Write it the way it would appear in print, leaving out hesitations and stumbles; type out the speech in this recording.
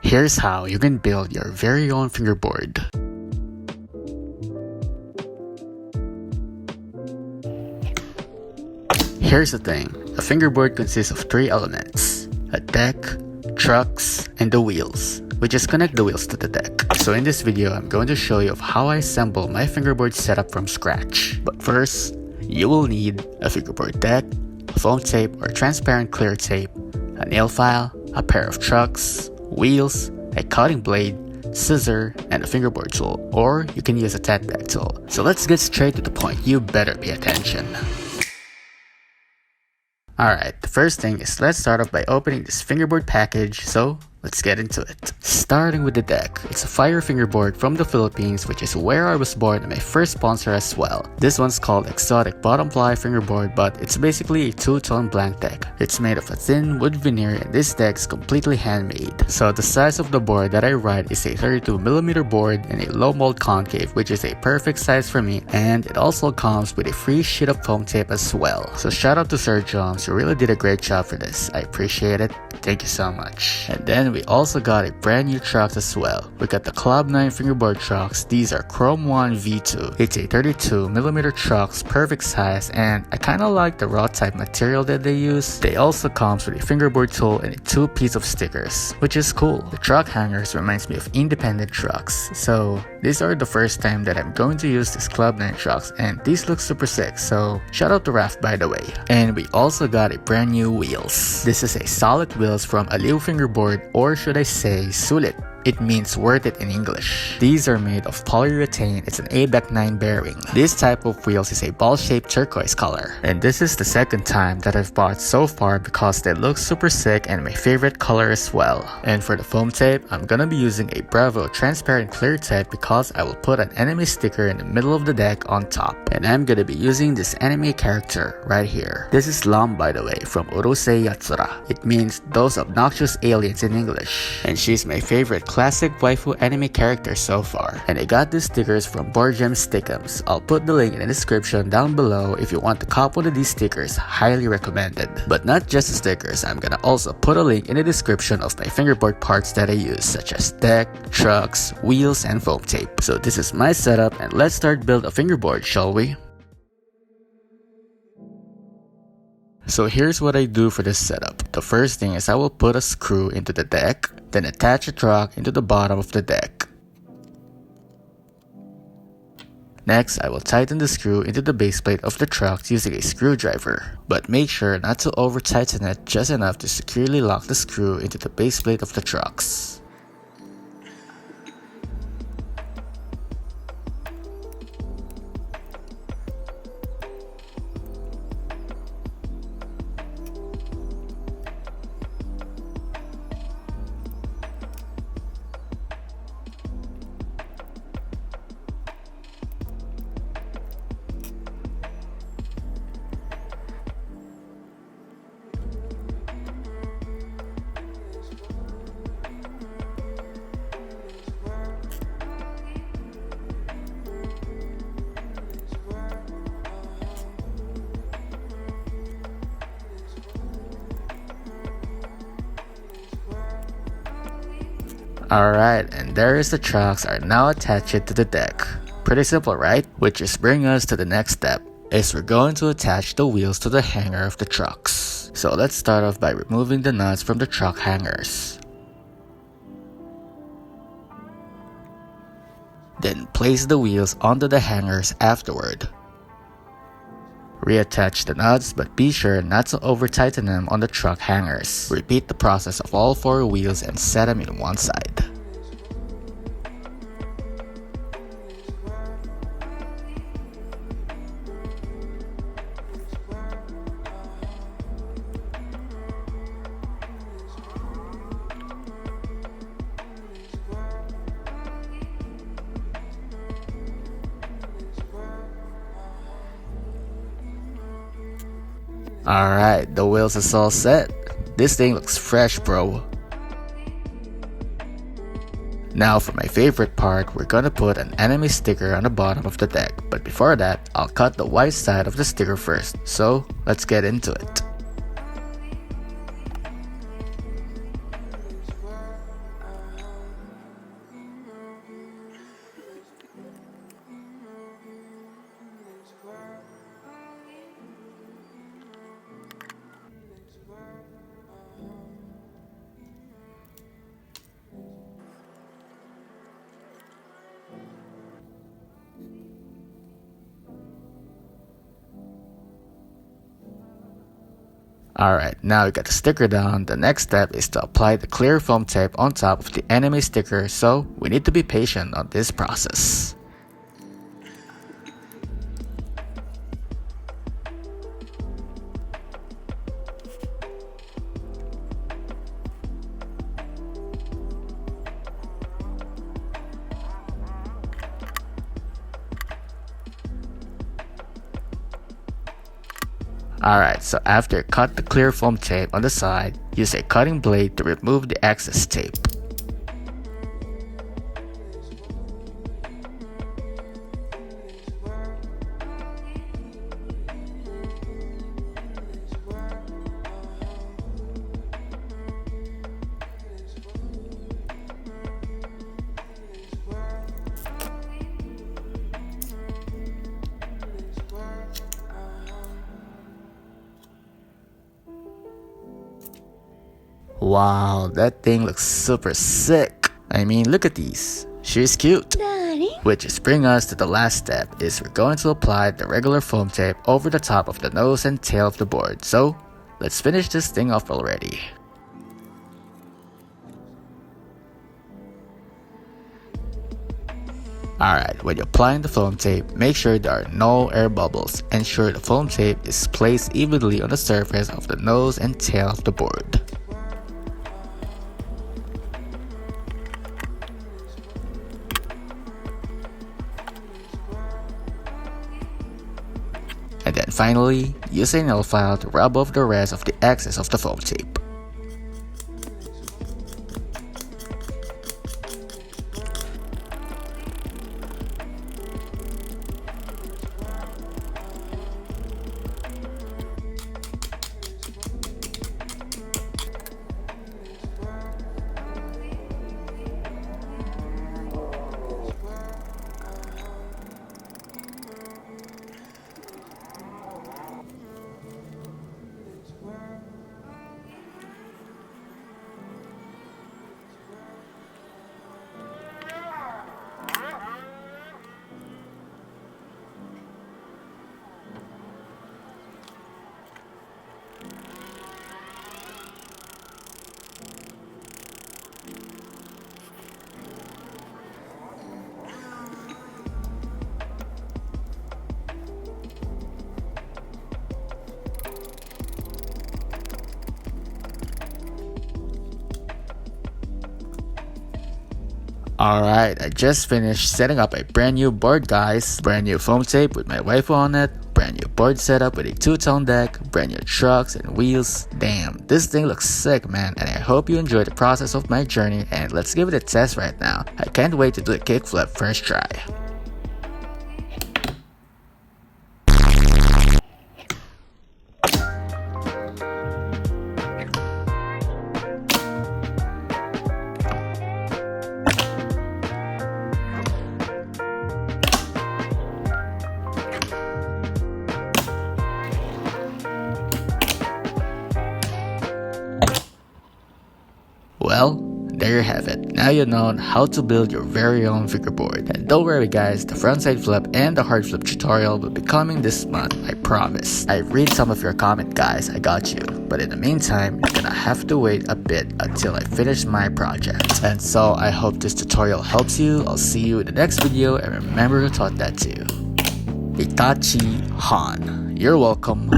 Here's how you can build your very own fingerboard. Here's the thing, a fingerboard consists of 3 elements: a deck, trucks, and the wheels. We just connect the wheels to the deck. So in this video, I'm going to show you of how I assemble my fingerboard setup from scratch. But first, you will need a fingerboard deck, a foam tape or transparent clear tape, a nail file, a pair of trucks, wheels, a cutting blade, scissor, and a fingerboard tool, or you can use a tat bag tool. So let's get straight to the point, you better pay attention. Alright, the first thing is let's start off by opening this fingerboard package, so let's get into it. Starting with the deck, it's a fire fingerboard from the Philippines, which is where I was born and my first sponsor as well. This one's called Exotic Bottom Ply Fingerboard, but it's basically a 2-tone blank deck. It's made of a thin wood veneer and this deck is completely handmade. So the size of the board that I ride is a 32mm board and a low mold concave, which is a perfect size for me, and it also comes with a free sheet of foam tape as well. So shout out to Sir Jones, you really did a great job for this. I appreciate it. Thank you so much. And then we also got a brand new trucks as well. We got the Club 9 fingerboard trucks. These are Chrome 1 V2. It's a 32mm trucks, perfect size, and I kinda like the raw type material that they use. They also comes with a fingerboard tool and a 2-piece of stickers, which is cool. The truck hangers reminds me of independent trucks. So these are the first time that I'm going to use this Club 9 trucks, and these look super sick, so shout out to Raf by the way. And we also got a brand new wheels. This is a Sulit Wheels from Aliw fingerboard, or should I say Sulit. It means worth it in English. These are made of polyurethane. It's an ABEC9 bearing. This type of wheels is a ball-shaped turquoise color. And this is the second time that I've bought so far because they look super sick and my favorite color as well. And for the foam tape, I'm gonna be using a Bravo transparent clear tape because I will put an anime sticker in the middle of the deck on top. And I'm gonna be using this anime character right here. This is Lam, by the way, from Urusei Yatsura. It means those obnoxious aliens in English. And she's my favorite classic waifu anime character so far. And I got these stickers from Borgems Stickems. I'll put the link in the description down below if you want to cop one of these stickers, highly recommended. But not just the stickers, I'm gonna also put a link in the description of my fingerboard parts that I use, such as deck, trucks, wheels, and foam tape. So this is my setup and let's start build a fingerboard, shall we? So here's what I do for this setup. The first thing is I will put a screw into the deck, then attach a truck into the bottom of the deck. Next, I will tighten the screw into the base plate of the truck using a screwdriver. But make sure not to over tighten it, just enough to securely lock the screw into the base plate of the trucks. Alright, and there is the trucks are now attached to the deck. Pretty simple, right? Which is bring us to the next step, is we're going to attach the wheels to the hanger of the trucks. So let's start off by removing the nuts from the truck hangers. Then place the wheels onto the hangers afterward. Reattach the nuts, but be sure not to over tighten them on the truck hangers. Repeat the process of all 4 wheels and set them in one side. Alright, the wheels is all set. This thing looks fresh, bro. Now for my favorite part, we're gonna put an anime sticker on the bottom of the deck. But before that, I'll cut the white side of the sticker first. So let's get into it. Alright, now we got the sticker down. The next step is to apply the clear foam tape on top of the anime sticker, so we need to be patient on this process. Alright, so after cut the clear foam tape on the side, use a cutting blade to remove the excess tape. Wow, that thing looks super sick. I mean, look at these. She's cute. Which is bring us to the last step, is we're going to apply the regular foam tape over the top of the nose and tail of the board. So, let's finish this thing off already. Alright, when you're applying the foam tape, make sure there are no air bubbles. Ensure the foam tape is placed evenly on the surface of the nose and tail of the board. And then finally, use a nail file to rub off the rest of the excess of the foam tape. Alright, I just finished setting up a brand new board, guys. Brand new foam tape with my waifu on it, brand new board setup with a two-tone deck, brand new trucks and wheels. Damn, this thing looks sick, man, and I hope you enjoyed the process of my journey, and let's give it a test right now. I can't wait to do the kickflip first try. Well, there you have it. Now you know how to build your very own fingerboard. And don't worry guys, the frontside flip and the hard flip tutorial will be coming this month, I promise. I read some of your comment guys, I got you. But in the meantime, you're gonna have to wait a bit until I finish my project. And so I hope this tutorial helps you. I'll see you in the next video, and remember to thought that too. Itachi Han. You're welcome.